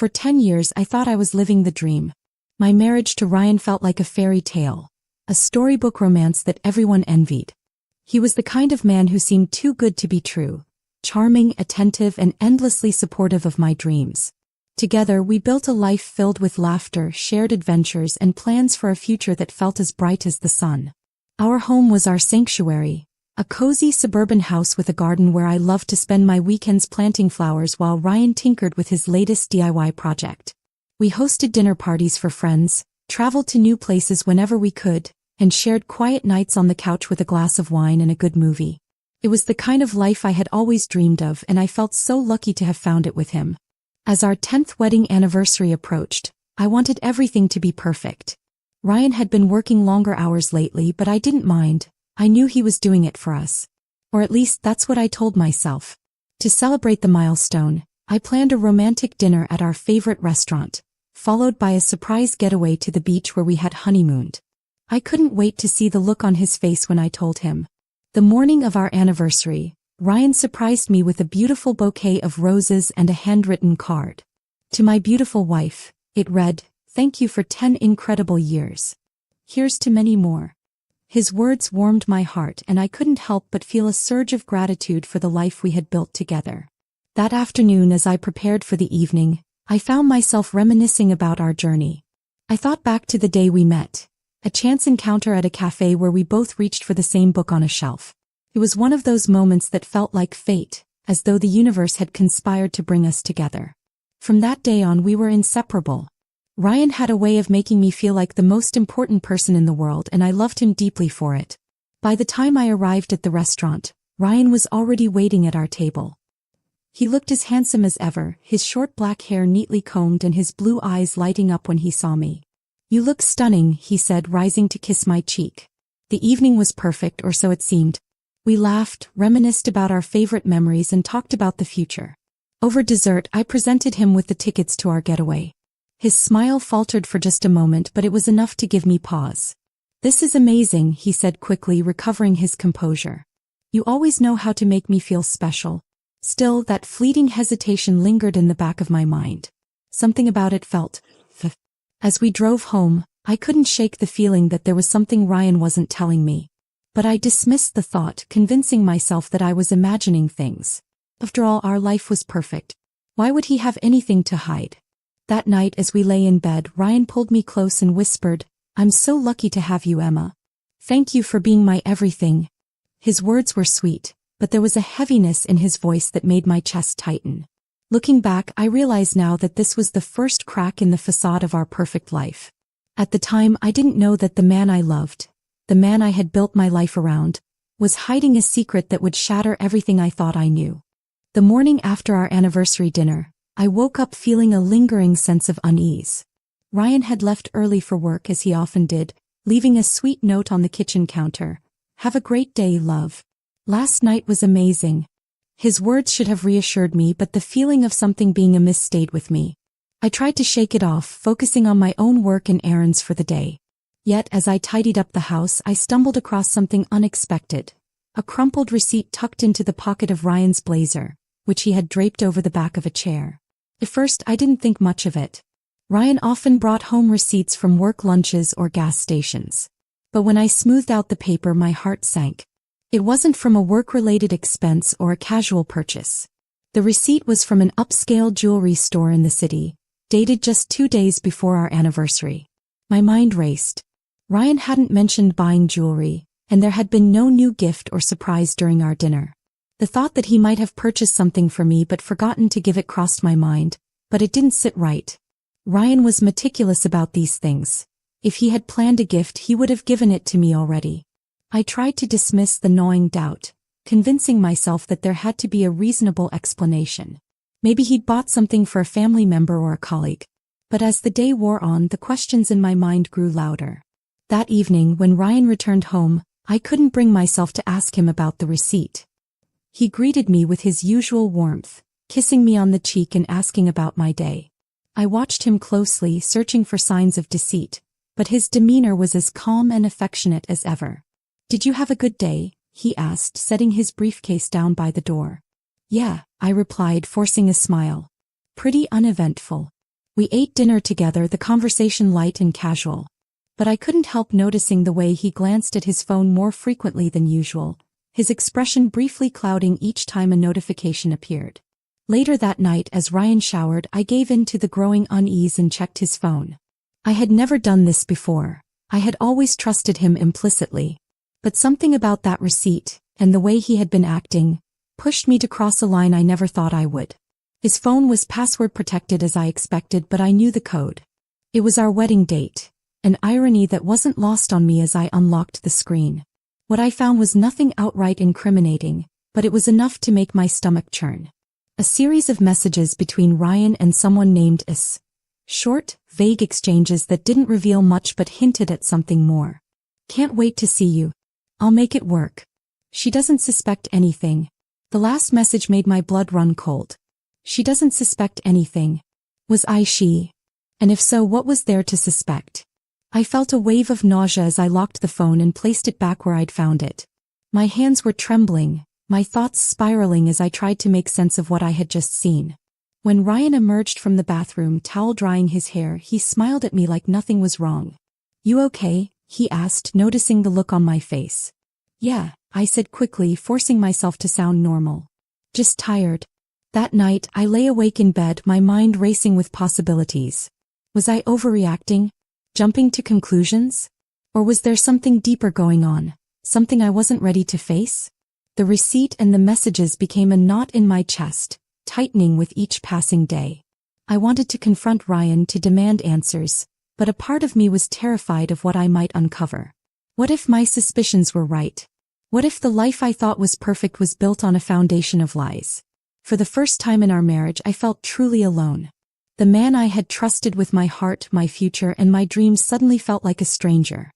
For 10 years I thought I was living the dream. My marriage to Ryan felt like a fairy tale, a storybook romance that everyone envied. He was the kind of man who seemed too good to be true, charming, attentive, and endlessly supportive of my dreams. Together we built a life filled with laughter, shared adventures, and plans for a future that felt as bright as the sun. Our home was our sanctuary, a cozy suburban house with a garden where I loved to spend my weekends planting flowers while Ryan tinkered with his latest DIY project. We hosted dinner parties for friends, traveled to new places whenever we could, and shared quiet nights on the couch with a glass of wine and a good movie. It was the kind of life I had always dreamed of, and I felt so lucky to have found it with him. As our 10th wedding anniversary approached, I wanted everything to be perfect. Ryan had been working longer hours lately, but I didn't mind. I knew he was doing it for us. Or at least that's what I told myself. To celebrate the milestone, I planned a romantic dinner at our favorite restaurant, followed by a surprise getaway to the beach where we had honeymooned. I couldn't wait to see the look on his face when I told him. The morning of our anniversary, Ryan surprised me with a beautiful bouquet of roses and a handwritten card. To my beautiful wife, it read, "Thank you for 10 incredible years. Here's to many more." His words warmed my heart, and I couldn't help but feel a surge of gratitude for the life we had built together. That afternoon, as I prepared for the evening, I found myself reminiscing about our journey. I thought back to the day we met, a chance encounter at a cafe where we both reached for the same book on a shelf. It was one of those moments that felt like fate, as though the universe had conspired to bring us together. From that day on, we were inseparable. Ryan had a way of making me feel like the most important person in the world, and I loved him deeply for it. By the time I arrived at the restaurant, Ryan was already waiting at our table. He looked as handsome as ever, his short black hair neatly combed and his blue eyes lighting up when he saw me. "You look stunning," he said, rising to kiss my cheek. The evening was perfect, or so it seemed. We laughed, reminisced about our favorite memories, and talked about the future. Over dessert, I presented him with the tickets to our getaway. His smile faltered for just a moment, but it was enough to give me pause. "This is amazing," he said quickly, recovering his composure. "You always know how to make me feel special." Still, that fleeting hesitation lingered in the back of my mind. Something about it felt As we drove home, I couldn't shake the feeling that there was something Ryan wasn't telling me. But I dismissed the thought, convincing myself that I was imagining things. After all, our life was perfect. Why would he have anything to hide? That night, as we lay in bed, Ryan pulled me close and whispered, "I'm so lucky to have you, Emma. Thank you for being my everything." His words were sweet, but there was a heaviness in his voice that made my chest tighten. Looking back, I realize now that this was the first crack in the facade of our perfect life. At the time, I didn't know that the man I loved, the man I had built my life around, was hiding a secret that would shatter everything I thought I knew. The morning after our anniversary dinner, I woke up feeling a lingering sense of unease. Ryan had left early for work, as he often did, leaving a sweet note on the kitchen counter. "Have a great day, love. Last night was amazing." His words should have reassured me, but the feeling of something being amiss stayed with me. I tried to shake it off, focusing on my own work and errands for the day. Yet, as I tidied up the house, I stumbled across something unexpected. A crumpled receipt tucked into the pocket of Ryan's blazer, which he had draped over the back of a chair. At first, I didn't think much of it. Ryan often brought home receipts from work lunches or gas stations. But when I smoothed out the paper, my heart sank. It wasn't from a work-related expense or a casual purchase. The receipt was from an upscale jewelry store in the city, dated just 2 days before our anniversary. My mind raced. Ryan hadn't mentioned buying jewelry, and there had been no new gift or surprise during our dinner. The thought that he might have purchased something for me but forgotten to give it crossed my mind, but it didn't sit right. Ryan was meticulous about these things. If he had planned a gift, he would have given it to me already. I tried to dismiss the gnawing doubt, convincing myself that there had to be a reasonable explanation. Maybe he'd bought something for a family member or a colleague. But as the day wore on, the questions in my mind grew louder. That evening, when Ryan returned home, I couldn't bring myself to ask him about the receipt. He greeted me with his usual warmth, kissing me on the cheek and asking about my day. I watched him closely, searching for signs of deceit, but his demeanor was as calm and affectionate as ever. "Did you have a good day?" he asked, setting his briefcase down by the door. "Yeah," I replied, forcing a smile. "Pretty uneventful." We ate dinner together, the conversation light and casual. But I couldn't help noticing the way he glanced at his phone more frequently than usual, his expression briefly clouding each time a notification appeared. Later that night, as Ryan showered, I gave in to the growing unease and checked his phone. I had never done this before. I had always trusted him implicitly. But something about that receipt, and the way he had been acting, pushed me to cross a line I never thought I would. His phone was password protected as I expected, but I knew the code. It was our wedding date, an irony that wasn't lost on me as I unlocked the screen. What I found was nothing outright incriminating, but it was enough to make my stomach churn. A series of messages between Ryan and someone named S. Short, vague exchanges that didn't reveal much but hinted at something more. Can't wait to see you. I'll make it work. She doesn't suspect anything. The last message made my blood run cold. She doesn't suspect anything. Was I she? And if so, what was there to suspect? I felt a wave of nausea as I locked the phone and placed it back where I'd found it. My hands were trembling, my thoughts spiraling as I tried to make sense of what I had just seen. When Ryan emerged from the bathroom, towel drying his hair, he smiled at me like nothing was wrong. You okay? He asked, noticing the look on my face. Yeah, I said quickly, forcing myself to sound normal. Just tired. That night, I lay awake in bed, my mind racing with possibilities. Was I overreacting? Jumping to conclusions? Or was there something deeper going on, something I wasn't ready to face? The receipt and the messages became a knot in my chest, tightening with each passing day. I wanted to confront Ryan, to demand answers, but a part of me was terrified of what I might uncover. What if my suspicions were right? What if the life I thought was perfect was built on a foundation of lies? For the first time in our marriage, I felt truly alone. The man I had trusted with my heart, my future, and my dreams suddenly felt like a stranger.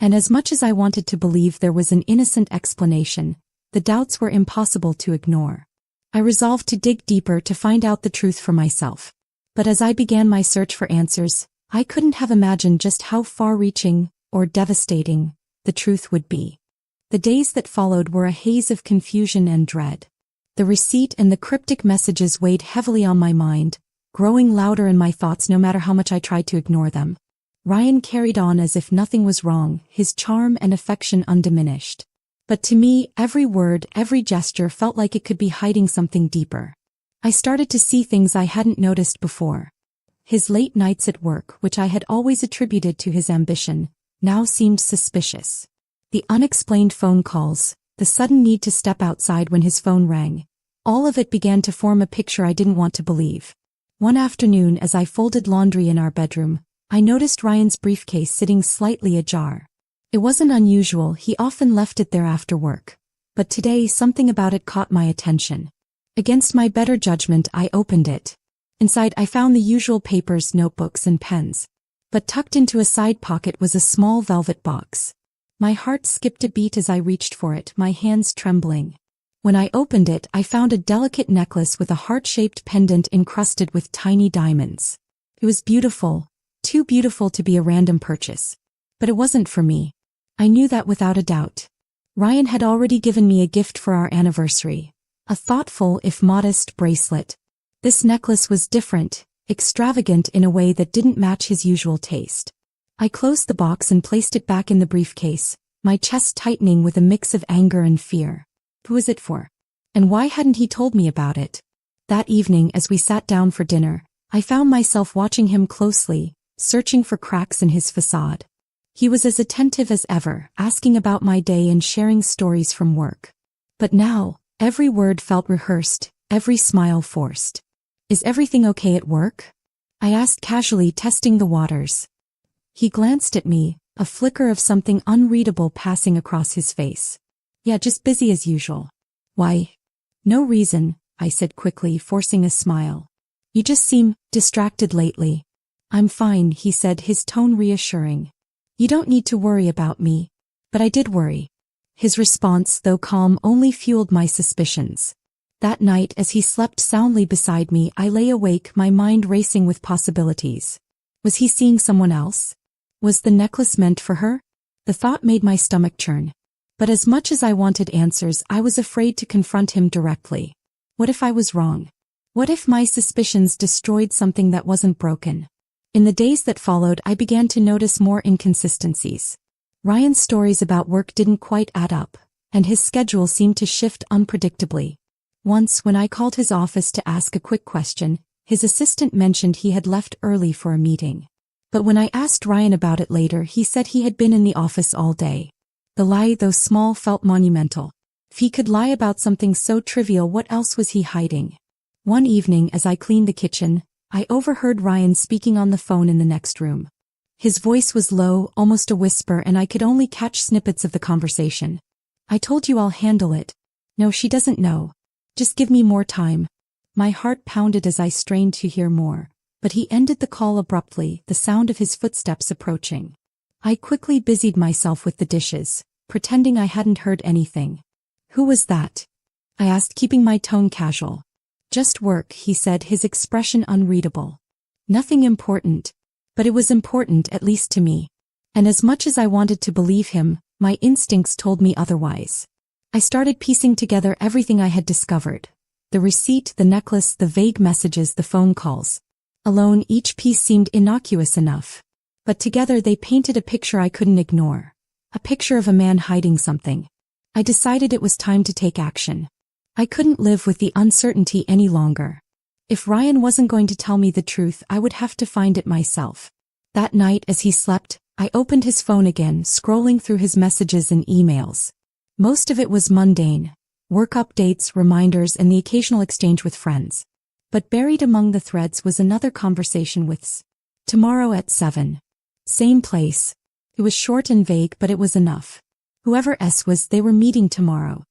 And as much as I wanted to believe there was an innocent explanation, the doubts were impossible to ignore. I resolved to dig deeper to find out the truth for myself. But as I began my search for answers, I couldn't have imagined just how far-reaching, or devastating, the truth would be. The days that followed were a haze of confusion and dread. The receipt and the cryptic messages weighed heavily on my mind, growing louder in my thoughts no matter how much I tried to ignore them. Ryan carried on as if nothing was wrong, his charm and affection undiminished. But to me, every word, every gesture felt like it could be hiding something deeper. I started to see things I hadn't noticed before. His late nights at work, which I had always attributed to his ambition, now seemed suspicious. The unexplained phone calls, the sudden need to step outside when his phone rang, all of it began to form a picture I didn't want to believe. One afternoon, as I folded laundry in our bedroom, I noticed Ryan's briefcase sitting slightly ajar. It wasn't unusual, he often left it there after work. But today something about it caught my attention. Against my better judgment, I opened it. Inside I found the usual papers, notebooks, and pens. But tucked into a side pocket was a small velvet box. My heart skipped a beat as I reached for it, my hands trembling. When I opened it, I found a delicate necklace with a heart-shaped pendant encrusted with tiny diamonds. It was beautiful, too beautiful to be a random purchase. But it wasn't for me. I knew that without a doubt. Ryan had already given me a gift for our anniversary. A thoughtful, if modest, bracelet. This necklace was different, extravagant in a way that didn't match his usual taste. I closed the box and placed it back in the briefcase, my chest tightening with a mix of anger and fear. Who was it for? And why hadn't he told me about it? That evening, as we sat down for dinner, I found myself watching him closely, searching for cracks in his facade. He was as attentive as ever, asking about my day and sharing stories from work. But now, every word felt rehearsed, every smile forced. Is everything okay at work? I asked casually, testing the waters. He glanced at me, a flicker of something unreadable passing across his face. Yeah, just busy as usual. Why? No reason, I said quickly, forcing a smile. You just seem distracted lately. I'm fine, he said, his tone reassuring. You don't need to worry about me. But I did worry. His response, though calm, only fueled my suspicions. That night, as he slept soundly beside me, I lay awake, my mind racing with possibilities. Was he seeing someone else? Was the necklace meant for her? The thought made my stomach churn. But as much as I wanted answers, I was afraid to confront him directly. What if I was wrong? What if my suspicions destroyed something that wasn't broken? In the days that followed, I began to notice more inconsistencies. Ryan's stories about work didn't quite add up, and his schedule seemed to shift unpredictably. Once, when I called his office to ask a quick question, his assistant mentioned he had left early for a meeting. But when I asked Ryan about it later, he said he had been in the office all day. The lie, though small, felt monumental. If he could lie about something so trivial, what else was he hiding? One evening, as I cleaned the kitchen, I overheard Ryan speaking on the phone in the next room. His voice was low, almost a whisper, and I could only catch snippets of the conversation. "I told you I'll handle it. No, she doesn't know. Just give me more time." My heart pounded as I strained to hear more, but he ended the call abruptly, the sound of his footsteps approaching. I quickly busied myself with the dishes, pretending I hadn't heard anything. "Who was that?" I asked, keeping my tone casual. "Just work," he said, his expression unreadable. "Nothing important." But it was important, at least to me. And as much as I wanted to believe him, my instincts told me otherwise. I started piecing together everything I had discovered. The receipt, the necklace, the vague messages, the phone calls. Alone, each piece seemed innocuous enough. But together they painted a picture I couldn't ignore. A picture of a man hiding something. I decided it was time to take action. I couldn't live with the uncertainty any longer. If Ryan wasn't going to tell me the truth, I would have to find it myself. That night, as he slept, I opened his phone again, scrolling through his messages and emails. Most of it was mundane. Work updates, reminders, and the occasional exchange with friends. But buried among the threads was another conversation with S. Tomorrow at 7. Same place. It was short and vague, but it was enough. Whoever S was, they were meeting tomorrow.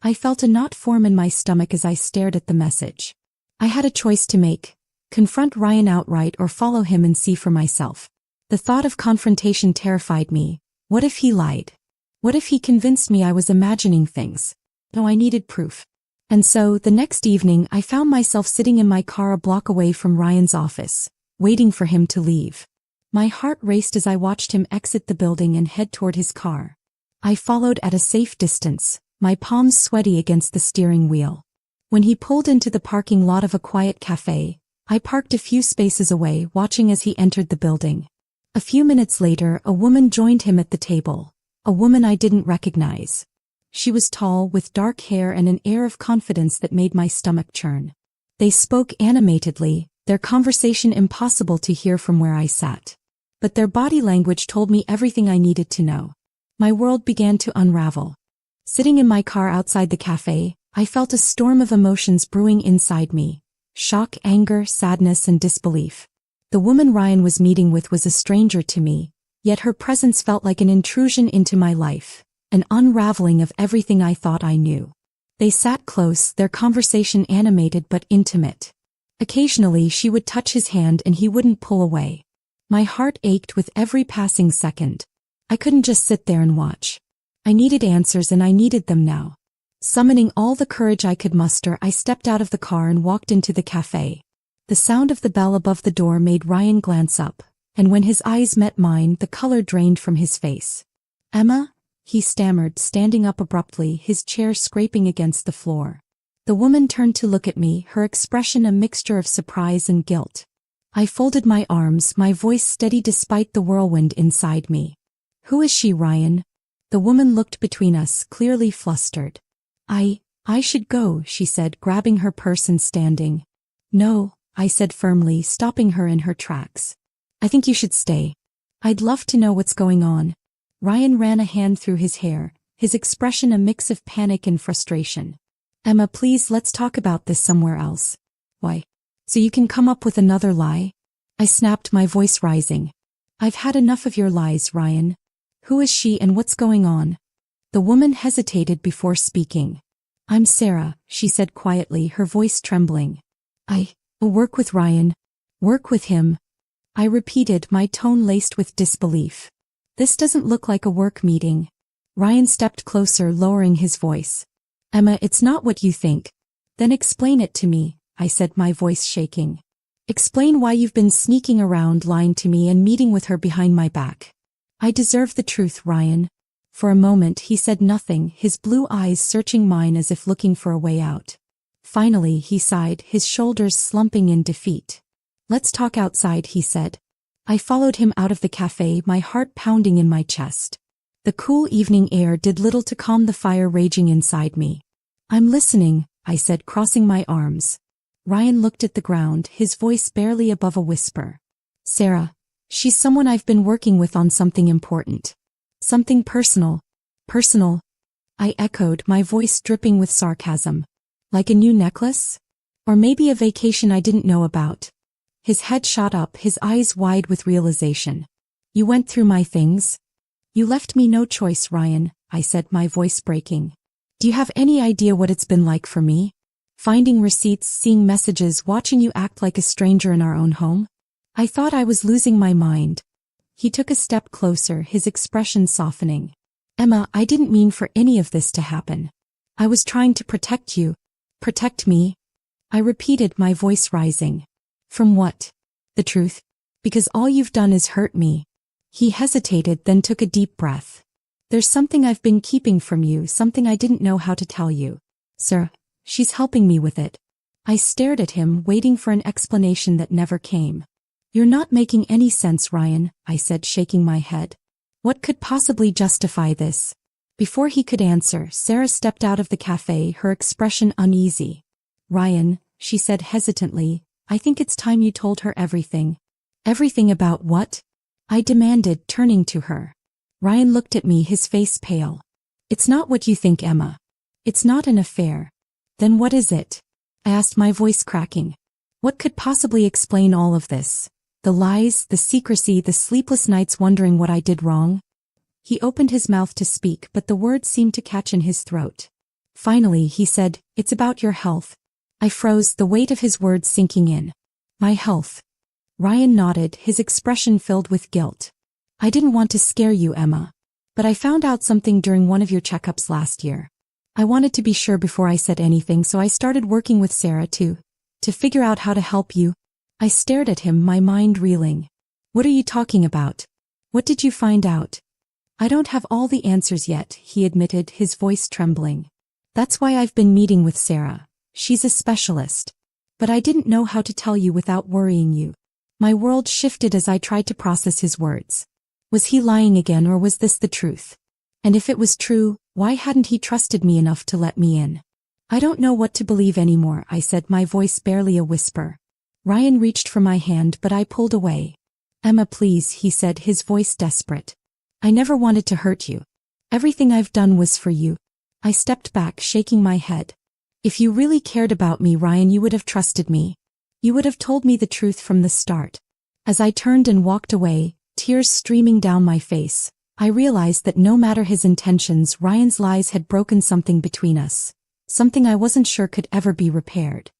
I felt a knot form in my stomach as I stared at the message. I had a choice to make: confront Ryan outright or follow him and see for myself. The thought of confrontation terrified me. What if he lied? What if he convinced me I was imagining things? No, I needed proof. And so, the next evening, I found myself sitting in my car a block away from Ryan's office, waiting for him to leave. My heart raced as I watched him exit the building and head toward his car. I followed at a safe distance, my palms sweaty against the steering wheel. When he pulled into the parking lot of a quiet cafe, I parked a few spaces away, watching as he entered the building. A few minutes later, a woman joined him at the table, a woman I didn't recognize. She was tall, with dark hair and an air of confidence that made my stomach churn. They spoke animatedly, their conversation impossible to hear from where I sat. But their body language told me everything I needed to know. My world began to unravel. Sitting in my car outside the cafe, I felt a storm of emotions brewing inside me. Shock, anger, sadness, and disbelief. The woman Ryan was meeting with was a stranger to me, yet her presence felt like an intrusion into my life, an unraveling of everything I thought I knew. They sat close, their conversation animated but intimate. Occasionally she would touch his hand and he wouldn't pull away. My heart ached with every passing second. I couldn't just sit there and watch. I needed answers, and I needed them now. Summoning all the courage I could muster, I stepped out of the car and walked into the cafe. The sound of the bell above the door made Ryan glance up, and when his eyes met mine, the color drained from his face. "Emma?" he stammered, standing up abruptly, his chair scraping against the floor. The woman turned to look at me, her expression a mixture of surprise and guilt. I folded my arms, my voice steady despite the whirlwind inside me. "Who is she, Ryan?" The woman looked between us, clearly flustered. I should go," she said, grabbing her purse and standing. "No," I said firmly, stopping her in her tracks. "I think you should stay. I'd love to know what's going on." Ryan ran a hand through his hair, his expression a mix of panic and frustration. "Emma, please, let's talk about this somewhere else." "Why? So you can come up with another lie?" I snapped, my voice rising. "I've had enough of your lies, Ryan. Who is she and what's going on?" The woman hesitated before speaking. "I'm Sarah," she said quietly, her voice trembling. I work with Ryan." "Work with him?" I repeated, my tone laced with disbelief. "This doesn't look like a work meeting." Ryan stepped closer, lowering his voice. "Emma, it's not what you think." "Then explain it to me," I said, my voice shaking. "Explain why you've been sneaking around, lying to me and meeting with her behind my back." "I deserve the truth, Ryan." For a moment he said nothing, his blue eyes searching mine as if looking for a way out. Finally, he sighed, his shoulders slumping in defeat. Let's talk outside, he said. I followed him out of the cafe, my heart pounding in my chest. The cool evening air did little to calm the fire raging inside me. I'm listening, I said, crossing my arms. Ryan looked at the ground, his voice barely above a whisper. Sarah, she's someone I've been working with on something important. Something personal. Personal? I echoed, my voice dripping with sarcasm. Like a new necklace? Or maybe a vacation I didn't know about. His head shot up, his eyes wide with realization. You went through my things? You left me no choice, Ryan, I said, my voice breaking. Do you have any idea what it's been like for me? Finding receipts, seeing messages, watching you act like a stranger in our own home? I thought I was losing my mind. He took a step closer, his expression softening. Emma, I didn't mean for any of this to happen. I was trying to protect you. Protect me? I repeated, my voice rising. From what? The truth? Because all you've done is hurt me. He hesitated, then took a deep breath. There's something I've been keeping from you, something I didn't know how to tell you. Sir, she's helping me with it. I stared at him, waiting for an explanation that never came. You're not making any sense, Ryan, I said, shaking my head. What could possibly justify this? Before he could answer, Sarah stepped out of the cafe, her expression uneasy. Ryan, she said hesitantly, I think it's time you told her everything. Everything about what? I demanded, turning to her. Ryan looked at me, his face pale. It's not what you think, Emma. It's not an affair. Then what is it? I asked, my voice cracking. What could possibly explain all of this? The lies, the secrecy, the sleepless nights wondering what I did wrong? He opened his mouth to speak, but the words seemed to catch in his throat. Finally, he said, It's about your health. I froze, the weight of his words sinking in. My health. Ryan nodded, his expression filled with guilt. I didn't want to scare you, Emma. But I found out something during one of your checkups last year. I wanted to be sure before I said anything, so I started working with Sarah to figure out how to help you. I stared at him, my mind reeling. What are you talking about? What did you find out? I don't have all the answers yet, he admitted, his voice trembling. That's why I've been meeting with Sarah. She's a specialist. But I didn't know how to tell you without worrying you. My world shifted as I tried to process his words. Was he lying again, or was this the truth? And if it was true, why hadn't he trusted me enough to let me in? I don't know what to believe anymore, I said, my voice barely a whisper. Ryan reached for my hand, but I pulled away. Emma, please, he said, his voice desperate. I never wanted to hurt you. Everything I've done was for you. I stepped back, shaking my head. If you really cared about me, Ryan, you would have trusted me. You would have told me the truth from the start. As I turned and walked away, tears streaming down my face, I realized that no matter his intentions, Ryan's lies had broken something between us. Something I wasn't sure could ever be repaired.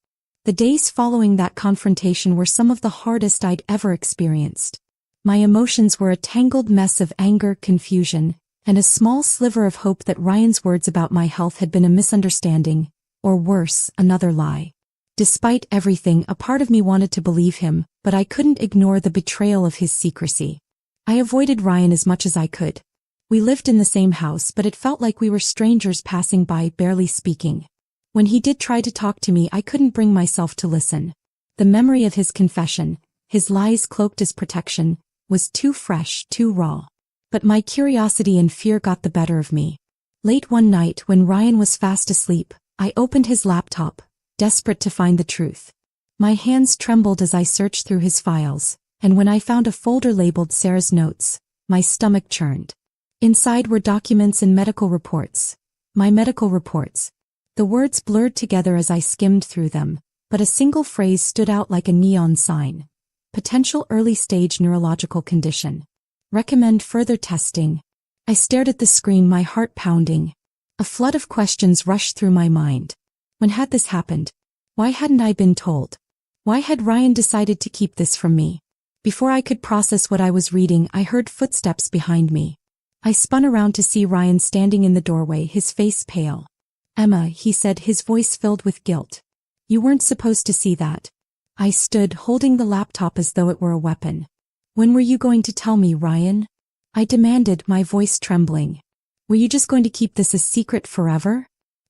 The days following that confrontation were some of the hardest I'd ever experienced. My emotions were a tangled mess of anger, confusion, and a small sliver of hope that Ryan's words about my health had been a misunderstanding, or worse, another lie. Despite everything, a part of me wanted to believe him, but I couldn't ignore the betrayal of his secrecy. I avoided Ryan as much as I could. We lived in the same house, but it felt like we were strangers passing by, barely speaking. When he did try to talk to me, I couldn't bring myself to listen. The memory of his confession, his lies cloaked as protection, was too fresh, too raw. But my curiosity and fear got the better of me. Late one night, when Ryan was fast asleep, I opened his laptop, desperate to find the truth. My hands trembled as I searched through his files, and when I found a folder labeled Sarah's Notes, my stomach churned. Inside were documents and medical reports. My medical reports. The words blurred together as I skimmed through them, but a single phrase stood out like a neon sign. Potential early-stage neurological condition. Recommend further testing. I stared at the screen, my heart pounding. A flood of questions rushed through my mind. When had this happened? Why hadn't I been told? Why had Ryan decided to keep this from me? Before I could process what I was reading, I heard footsteps behind me. I spun around to see Ryan standing in the doorway, his face pale. Emma, he said, his voice filled with guilt. You weren't supposed to see that. I stood, holding the laptop as though it were a weapon. When were you going to tell me, Ryan? I demanded, my voice trembling. Were you just going to keep this a secret forever?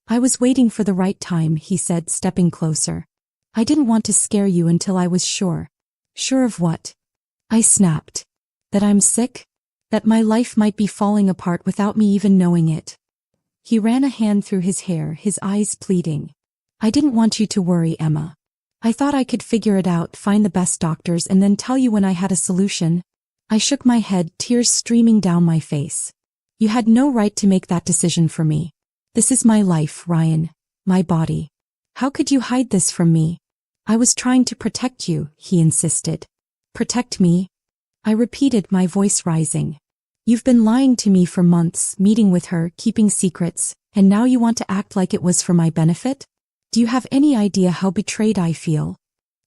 I was waiting for the right time, he said, stepping closer. I didn't want to scare you until I was sure. Sure of what? I snapped. That I'm sick? That my life might be falling apart without me even knowing it. He ran a hand through his hair, his eyes pleading. I didn't want you to worry, Emma. I thought I could figure it out, find the best doctors, and then tell you when I had a solution. I shook my head, tears streaming down my face. You had no right to make that decision for me. This is my life, Ryan. My body. How could you hide this from me? I was trying to protect you, he insisted. Protect me? I repeated, my voice rising. You've been lying to me for months, meeting with her, keeping secrets, and now you want to act like it was for my benefit? Do you have any idea how betrayed I feel?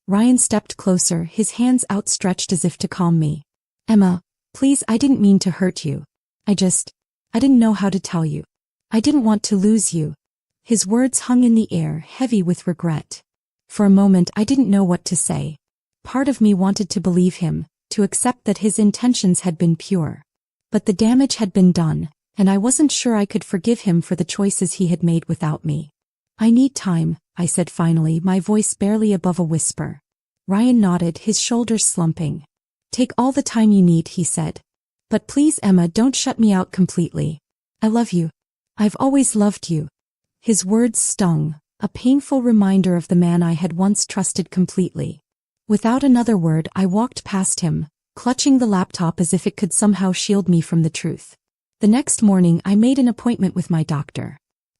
Ryan stepped closer, his hands outstretched as if to calm me. Emma, please, I didn't mean to hurt you. I didn't know how to tell you. I didn't want to lose you. His words hung in the air, heavy with regret. For a moment I didn't know what to say. Part of me wanted to believe him, to accept that his intentions had been pure. But the damage had been done, and I wasn't sure I could forgive him for the choices he had made without me. I need time, I said finally, my voice barely above a whisper. Ryan nodded, his shoulders slumping. Take all the time you need, he said. But please, Emma, don't shut me out completely. I love you. I've always loved you. His words stung, a painful reminder of the man I had once trusted completely. Without another word, I walked past him, clutching the laptop as if it could somehow shield me from the truth. The next morning, I made an appointment with my doctor.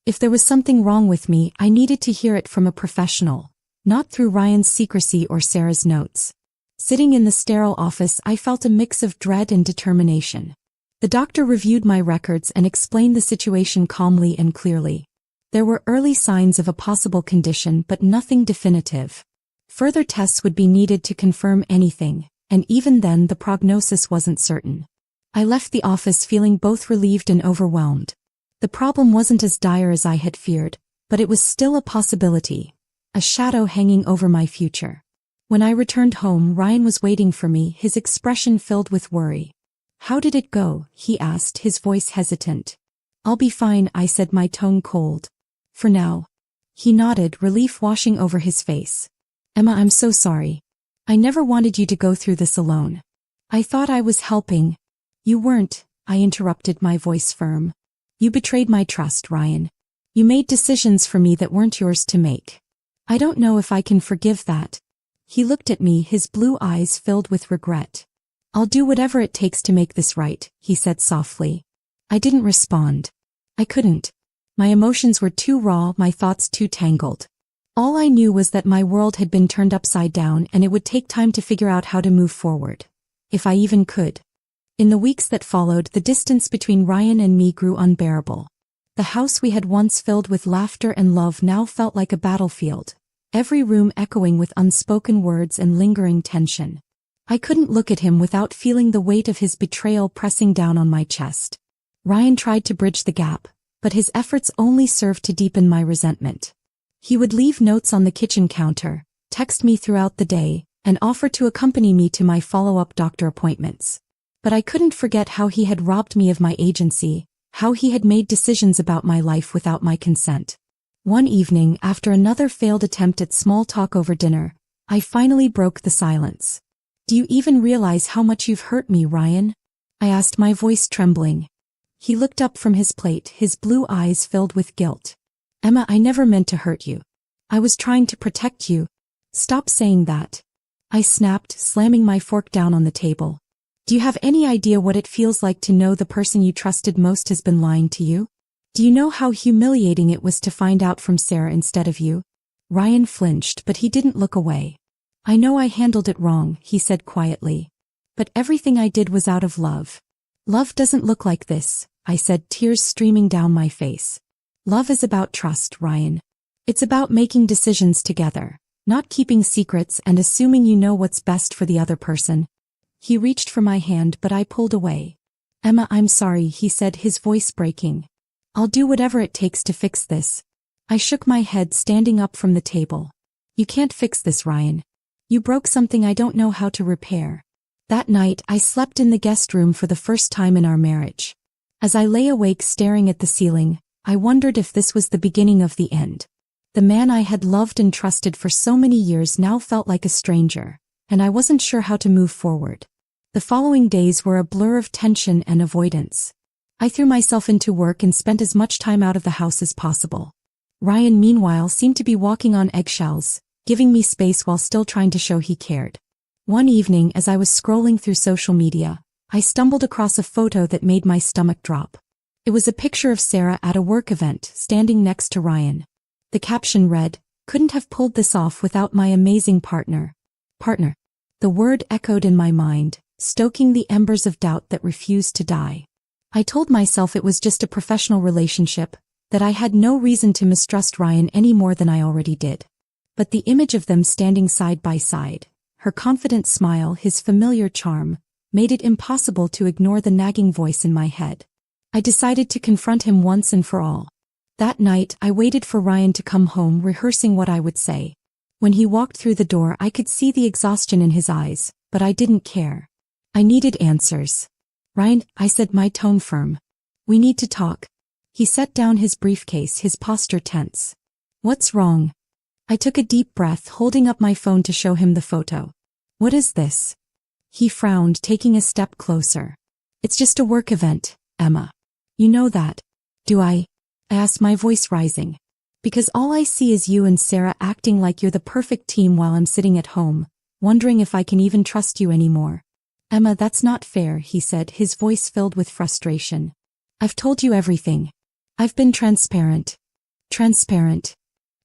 If there was something wrong with me, I needed to hear it from a professional, not through Ryan's secrecy or Sarah's notes. Sitting in the sterile office, I felt a mix of dread and determination. The doctor reviewed my records and explained the situation calmly and clearly. There were early signs of a possible condition, but nothing definitive. Further tests would be needed to confirm anything, and even then the prognosis wasn't certain. I left the office feeling both relieved and overwhelmed. The problem wasn't as dire as I had feared, but it was still a possibility, a shadow hanging over my future. When I returned home, Ryan was waiting for me, his expression filled with worry. How did it go? He asked, his voice hesitant. I'll be fine, I said, my tone cold. For now. He nodded, relief washing over his face. Emma, I'm so sorry. I never wanted you to go through this alone. I thought I was helping. You weren't, I interrupted, my voice firm. You betrayed my trust, Ryan. You made decisions for me that weren't yours to make. I don't know if I can forgive that. He looked at me, his blue eyes filled with regret. I'll do whatever it takes to make this right, he said softly. I didn't respond. I couldn't. My emotions were too raw, my thoughts too tangled. All I knew was that my world had been turned upside down and it would take time to figure out how to move forward. If I even could. In the weeks that followed, the distance between Ryan and me grew unbearable. The house we had once filled with laughter and love now felt like a battlefield, every room echoing with unspoken words and lingering tension. I couldn't look at him without feeling the weight of his betrayal pressing down on my chest. Ryan tried to bridge the gap, but his efforts only served to deepen my resentment. He would leave notes on the kitchen counter, text me throughout the day, and offer to accompany me to my follow-up doctor appointments. But I couldn't forget how he had robbed me of my agency, how he had made decisions about my life without my consent. One evening, after another failed attempt at small talk over dinner, I finally broke the silence. Do you even realize how much you've hurt me, Ryan? I asked, my voice trembling. He looked up from his plate, his blue eyes filled with guilt. Emma, I never meant to hurt you. I was trying to protect you. Stop saying that. I snapped, slamming my fork down on the table. Do you have any idea what it feels like to know the person you trusted most has been lying to you? Do you know how humiliating it was to find out from Sarah instead of you? Ryan flinched, but he didn't look away. I know I handled it wrong, he said quietly. But everything I did was out of love. Love doesn't look like this, I said, tears streaming down my face. Love is about trust, Ryan. It's about making decisions together, not keeping secrets and assuming you know what's best for the other person. He reached for my hand, but I pulled away. Emma, I'm sorry, he said, his voice breaking. I'll do whatever it takes to fix this. I shook my head, standing up from the table. You can't fix this, Ryan. You broke something I don't know how to repair. That night, I slept in the guest room for the first time in our marriage. As I lay awake staring at the ceiling, I wondered if this was the beginning of the end. The man I had loved and trusted for so many years now felt like a stranger, and I wasn't sure how to move forward. The following days were a blur of tension and avoidance. I threw myself into work and spent as much time out of the house as possible. Ryan, meanwhile, seemed to be walking on eggshells, giving me space while still trying to show he cared. One evening, as I was scrolling through social media, I stumbled across a photo that made my stomach drop. It was a picture of Sarah at a work event, standing next to Ryan. The caption read, "Couldn't have pulled this off without my amazing partner." Partner. The word echoed in my mind, stoking the embers of doubt that refused to die. I told myself it was just a professional relationship, that I had no reason to mistrust Ryan any more than I already did. But the image of them standing side by side, her confident smile, his familiar charm, made it impossible to ignore the nagging voice in my head. I decided to confront him once and for all. That night, I waited for Ryan to come home, rehearsing what I would say. When he walked through the door, I could see the exhaustion in his eyes, but I didn't care. I needed answers. "Ryan," I said, my tone firm. "We need to talk." He set down his briefcase, his posture tense. "What's wrong?" I took a deep breath, holding up my phone to show him the photo. "What is this?" He frowned, taking a step closer. "It's just a work event, Emma. You know that." "Do I?" I asked, my voice rising. "Because all I see is you and Sarah acting like you're the perfect team while I'm sitting at home, wondering if I can even trust you anymore." "Emma, that's not fair," he said, his voice filled with frustration. "I've told you everything. I've been transparent." "Transparent?"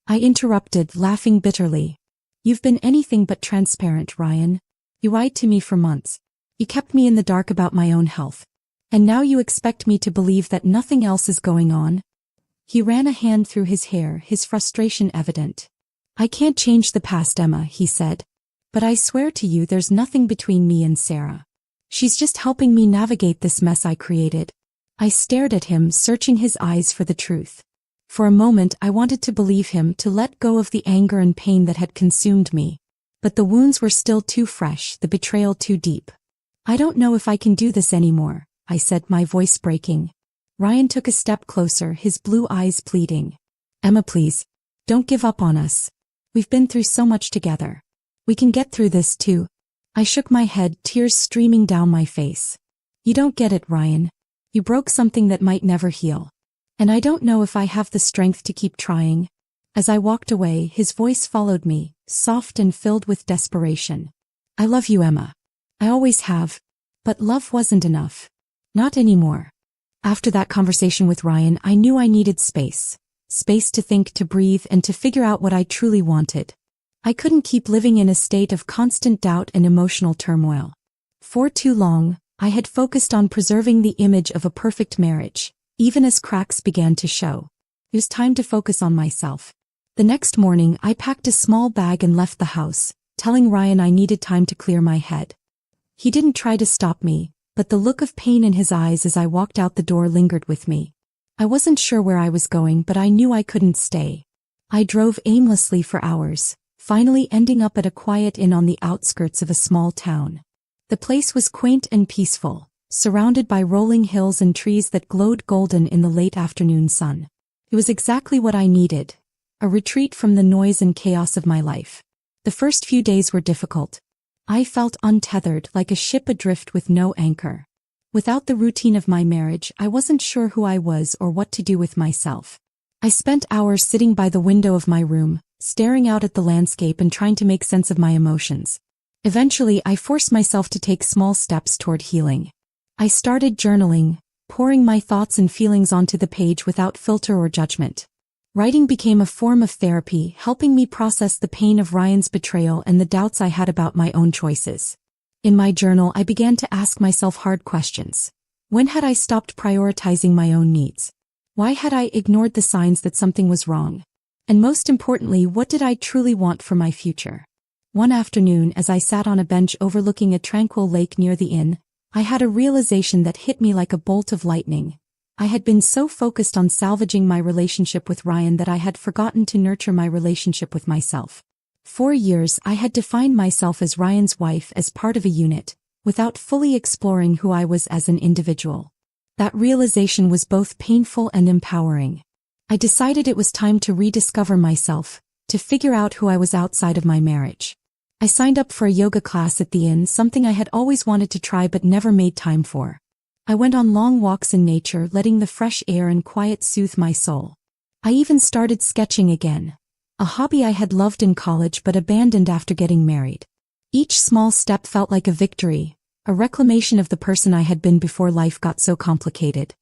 I interrupted, laughing bitterly. "You've been anything but transparent, Ryan. You lied to me for months. You kept me in the dark about my own health. And now you expect me to believe that nothing else is going on?" He ran a hand through his hair, his frustration evident. "I can't change the past, Emma," he said. "But I swear to you there's nothing between me and Sarah. She's just helping me navigate this mess I created." I stared at him, searching his eyes for the truth. For a moment I wanted to believe him, to let go of the anger and pain that had consumed me. But the wounds were still too fresh, the betrayal too deep. "I don't know if I can do this anymore," I said, my voice breaking. Ryan took a step closer, his blue eyes pleading. "Emma, please. Don't give up on us. We've been through so much together. We can get through this too." I shook my head, tears streaming down my face. "You don't get it, Ryan. You broke something that might never heal. And I don't know if I have the strength to keep trying." As I walked away, his voice followed me, soft and filled with desperation. "I love you, Emma. I always have. But love wasn't enough. Not anymore." After that conversation with Ryan, I knew I needed space. Space to think, to breathe, and to figure out what I truly wanted. I couldn't keep living in a state of constant doubt and emotional turmoil. For too long, I had focused on preserving the image of a perfect marriage, even as cracks began to show. It was time to focus on myself. The next morning, I packed a small bag and left the house, telling Ryan I needed time to clear my head. He didn't try to stop me, but the look of pain in his eyes as I walked out the door lingered with me. I wasn't sure where I was going, but I knew I couldn't stay. I drove aimlessly for hours, finally ending up at a quiet inn on the outskirts of a small town. The place was quaint and peaceful, surrounded by rolling hills and trees that glowed golden in the late afternoon sun. It was exactly what I needed, a retreat from the noise and chaos of my life. The first few days were difficult. I felt untethered, like a ship adrift with no anchor. Without the routine of my marriage, I wasn't sure who I was or what to do with myself. I spent hours sitting by the window of my room, staring out at the landscape and trying to make sense of my emotions. Eventually, I forced myself to take small steps toward healing. I started journaling, pouring my thoughts and feelings onto the page without filter or judgment. Writing became a form of therapy, helping me process the pain of Ryan's betrayal and the doubts I had about my own choices. In my journal, I began to ask myself hard questions. When had I stopped prioritizing my own needs? Why had I ignored the signs that something was wrong? And most importantly, what did I truly want for my future? One afternoon, as I sat on a bench overlooking a tranquil lake near the inn, I had a realization that hit me like a bolt of lightning. I had been so focused on salvaging my relationship with Ryan that I had forgotten to nurture my relationship with myself. For years, I had defined myself as Ryan's wife, as part of a unit, without fully exploring who I was as an individual. That realization was both painful and empowering. I decided it was time to rediscover myself, to figure out who I was outside of my marriage. I signed up for a yoga class at the inn, something I had always wanted to try but never made time for. I went on long walks in nature, letting the fresh air and quiet soothe my soul. I even started sketching again, a hobby I had loved in college but abandoned after getting married. Each small step felt like a victory, a reclamation of the person I had been before life got so complicated.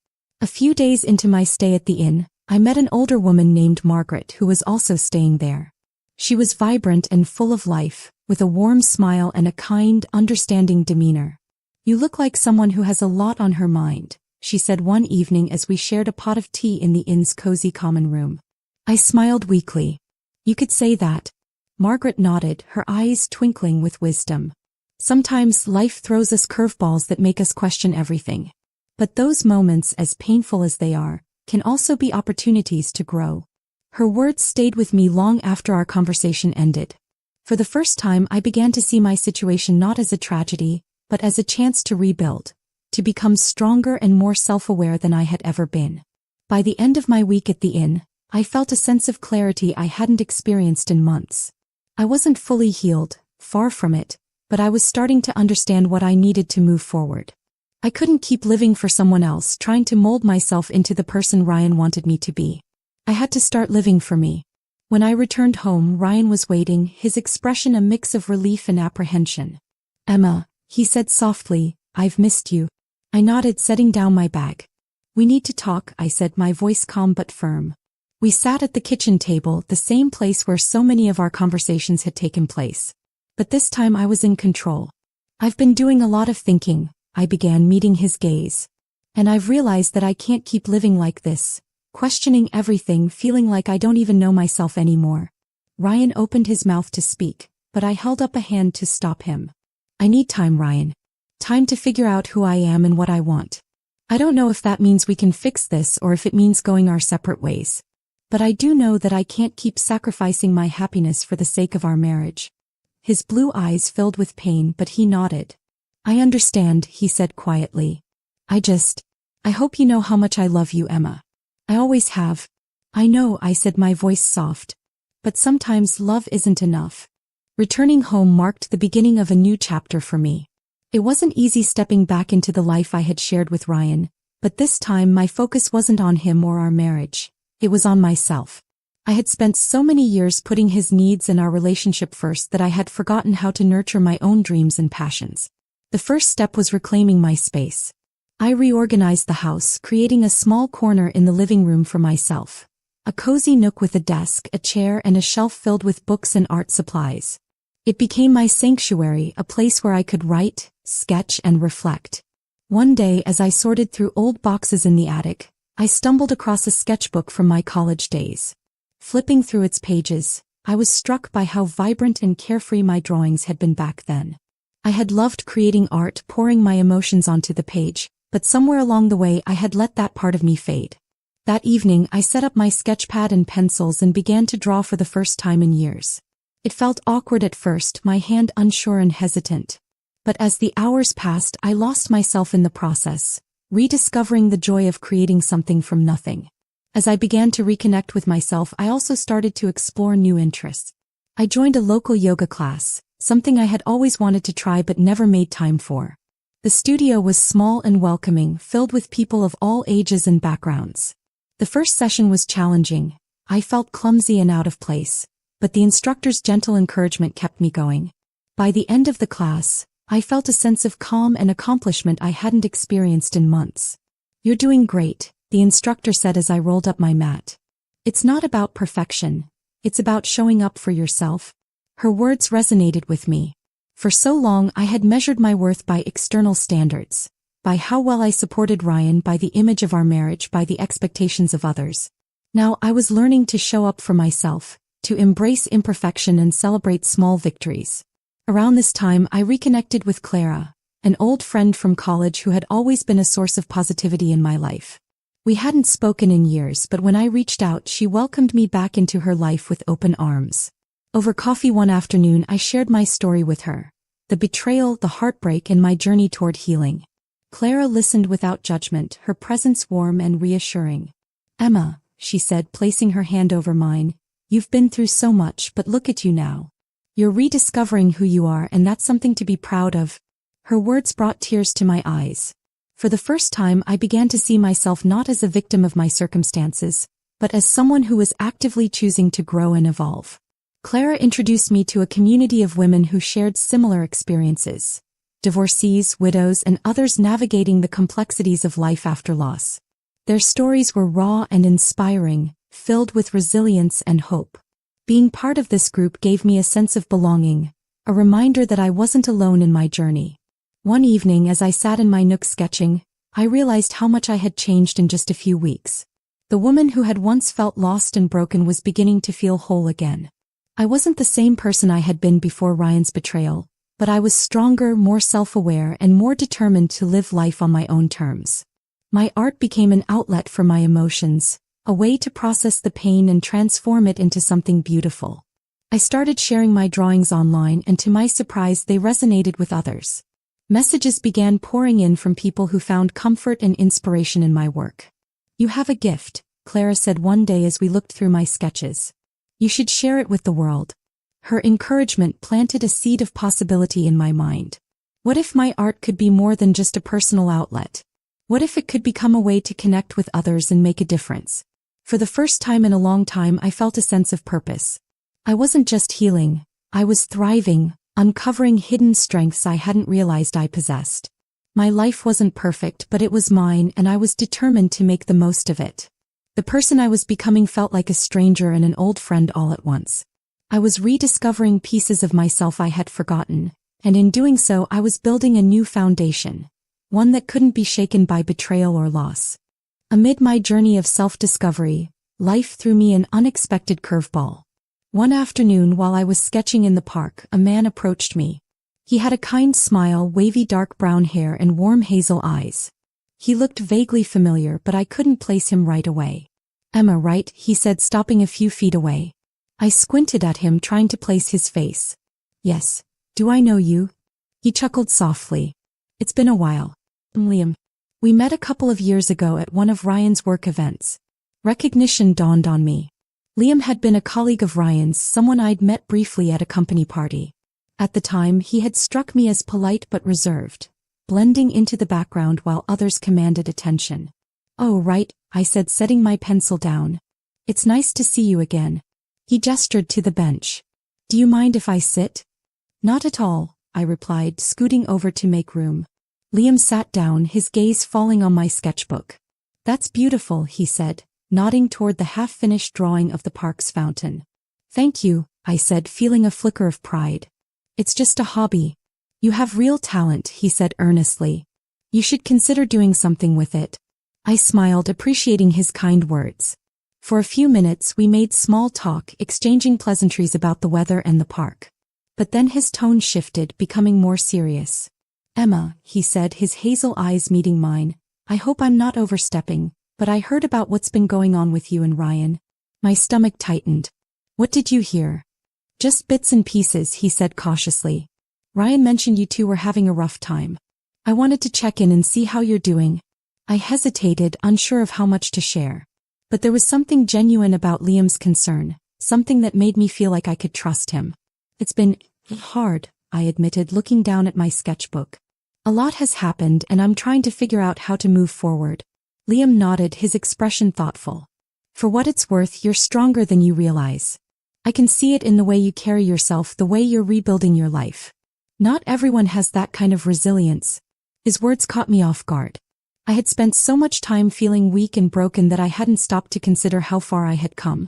A few days into my stay at the inn, I met an older woman named Margaret who was also staying there. She was vibrant and full of life, with a warm smile and a kind, understanding demeanor. "You look like someone who has a lot on her mind," she said one evening as we shared a pot of tea in the inn's cozy common room. I smiled weakly. "You could say that." Margaret nodded, her eyes twinkling with wisdom. "Sometimes life throws us curveballs that make us question everything. But those moments, as painful as they are, can also be opportunities to grow." Her words stayed with me long after our conversation ended. For the first time, I began to see my situation not as a tragedy, but as a chance to rebuild, to become stronger and more self-aware than I had ever been. By the end of my week at the inn, I felt a sense of clarity I hadn't experienced in months. I wasn't fully healed, far from it, but I was starting to understand what I needed to move forward. I couldn't keep living for someone else, trying to mold myself into the person Ryan wanted me to be. I had to start living for me. When I returned home, Ryan was waiting, his expression a mix of relief and apprehension. "Emma," he said softly, "I've missed you." I nodded, setting down my bag. "We need to talk," I said, my voice calm but firm. We sat at the kitchen table, the same place where so many of our conversations had taken place. But this time I was in control. "I've been doing a lot of thinking," I began, meeting his gaze. "And I've realized that I can't keep living like this, questioning everything, feeling like I don't even know myself anymore." Ryan opened his mouth to speak, but I held up a hand to stop him. "I need time, Ryan. Time to figure out who I am and what I want. I don't know if that means we can fix this or if it means going our separate ways. But I do know that I can't keep sacrificing my happiness for the sake of our marriage." His blue eyes filled with pain, but he nodded. "I understand," he said quietly. I hope you know how much I love you, Emma. I always have." "I know," I said, my voice soft. "But sometimes love isn't enough." Returning home marked the beginning of a new chapter for me. It wasn't easy stepping back into the life I had shared with Ryan, but this time my focus wasn't on him or our marriage. It was on myself. I had spent so many years putting his needs and our relationship first that I had forgotten how to nurture my own dreams and passions. The first step was reclaiming my space. I reorganized the house, creating a small corner in the living room for myself. A cozy nook with a desk, a chair, and a shelf filled with books and art supplies. It became my sanctuary, a place where I could write, sketch, and reflect. One day, as I sorted through old boxes in the attic, I stumbled across a sketchbook from my college days. Flipping through its pages, I was struck by how vibrant and carefree my drawings had been back then. I had loved creating art, pouring my emotions onto the page, but somewhere along the way I had let that part of me fade. That evening, I set up my sketchpad and pencils and began to draw for the first time in years. It felt awkward at first, my hand unsure and hesitant. But as the hours passed, I lost myself in the process, rediscovering the joy of creating something from nothing. As I began to reconnect with myself, I also started to explore new interests. I joined a local yoga class, something I had always wanted to try but never made time for. The studio was small and welcoming, filled with people of all ages and backgrounds. The first session was challenging. I felt clumsy and out of place, but the instructor's gentle encouragement kept me going. By the end of the class, I felt a sense of calm and accomplishment I hadn't experienced in months. "You're doing great," the instructor said as I rolled up my mat. "It's not about perfection. It's about showing up for yourself." Her words resonated with me. For so long I had measured my worth by external standards, by how well I supported Ryan, by the image of our marriage, by the expectations of others. Now I was learning to show up for myself, to embrace imperfection and celebrate small victories. Around this time I reconnected with Clara, an old friend from college who had always been a source of positivity in my life. We hadn't spoken in years, but when I reached out, she welcomed me back into her life with open arms. Over coffee one afternoon, I shared my story with her. The betrayal, the heartbreak, and my journey toward healing. Clara listened without judgment, her presence warm and reassuring. "Emma," she said, placing her hand over mine. You've been through so much, but look at you now. You're rediscovering who you are, and that's something to be proud of. Her words brought tears to my eyes. For the first time, I began to see myself not as a victim of my circumstances, but as someone who was actively choosing to grow and evolve. Clara introduced me to a community of women who shared similar experiences. Divorcees, widows, and others navigating the complexities of life after loss. Their stories were raw and inspiring, filled with resilience and hope. Being part of this group gave me a sense of belonging, a reminder that I wasn't alone in my journey. One evening, as I sat in my nook sketching, I realized how much I had changed in just a few weeks. The woman who had once felt lost and broken was beginning to feel whole again. I wasn't the same person I had been before Ryan's betrayal, but I was stronger, more self-aware, and more determined to live life on my own terms. My art became an outlet for my emotions, a way to process the pain and transform it into something beautiful. I started sharing my drawings online, and to my surprise, they resonated with others. Messages began pouring in from people who found comfort and inspiration in my work. You have a gift, Clara said one day as we looked through my sketches. You should share it with the world. Her encouragement planted a seed of possibility in my mind. What if my art could be more than just a personal outlet? What if it could become a way to connect with others and make a difference? For the first time in a long time, I felt a sense of purpose. I wasn't just healing, I was thriving, uncovering hidden strengths I hadn't realized I possessed. My life wasn't perfect, but it was mine, and I was determined to make the most of it. The person I was becoming felt like a stranger and an old friend all at once. I was rediscovering pieces of myself I had forgotten, and in doing so I was building a new foundation, one that couldn't be shaken by betrayal or loss. Amid my journey of self-discovery, life threw me an unexpected curveball. One afternoon while I was sketching in the park, a man approached me. He had a kind smile, wavy dark brown hair, and warm hazel eyes. He looked vaguely familiar, but I couldn't place him right away. Emma, right? He said, stopping a few feet away. I squinted at him, trying to place his face. Yes. Do I know you? He chuckled softly. It's been a while. I'm Liam. We met a couple of years ago at one of Ryan's work events. Recognition dawned on me. Liam had been a colleague of Ryan's, someone I'd met briefly at a company party. At the time, he had struck me as polite but reserved, blending into the background while others commanded attention. Oh, right, I said, setting my pencil down. It's nice to see you again. He gestured to the bench. Do you mind if I sit? Not at all, I replied, scooting over to make room. Liam sat down, his gaze falling on my sketchbook. That's beautiful, he said, nodding toward the half-finished drawing of the park's fountain. Thank you, I said, feeling a flicker of pride. It's just a hobby. You have real talent, he said earnestly. You should consider doing something with it. I smiled, appreciating his kind words. For a few minutes we made small talk, exchanging pleasantries about the weather and the park. But then his tone shifted, becoming more serious. Emma, he said, his hazel eyes meeting mine, I hope I'm not overstepping, but I heard about what's been going on with you and Ryan. My stomach tightened. What did you hear? Just bits and pieces, he said cautiously. Ryan mentioned you two were having a rough time. I wanted to check in and see how you're doing. I hesitated, unsure of how much to share. But there was something genuine about Liam's concern, something that made me feel like I could trust him. It's been hard, I admitted, looking down at my sketchbook. A lot has happened, and I'm trying to figure out how to move forward. Liam nodded, his expression thoughtful. For what it's worth, you're stronger than you realize. I can see it in the way you carry yourself, the way you're rebuilding your life. Not everyone has that kind of resilience. His words caught me off guard. I had spent so much time feeling weak and broken that I hadn't stopped to consider how far I had come.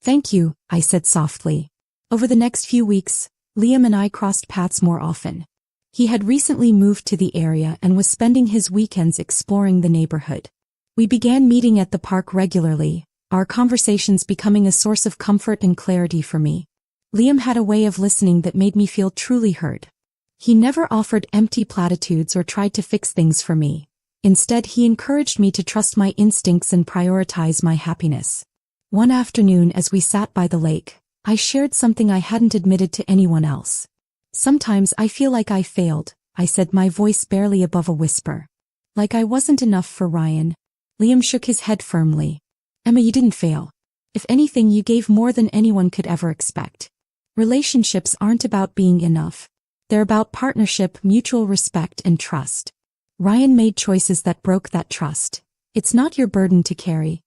Thank you, I said softly. Over the next few weeks, Liam and I crossed paths more often. He had recently moved to the area and was spending his weekends exploring the neighborhood. We began meeting at the park regularly, our conversations becoming a source of comfort and clarity for me. Liam had a way of listening that made me feel truly heard. He never offered empty platitudes or tried to fix things for me. Instead, he encouraged me to trust my instincts and prioritize my happiness. One afternoon as we sat by the lake, I shared something I hadn't admitted to anyone else. Sometimes I feel like I failed, I said, my voice barely above a whisper. Like I wasn't enough for Ryan. Liam shook his head firmly. Emma, you didn't fail. If anything, you gave more than anyone could ever expect. Relationships aren't about being enough. They're about partnership, mutual respect, and trust. Ryan made choices that broke that trust. It's not your burden to carry.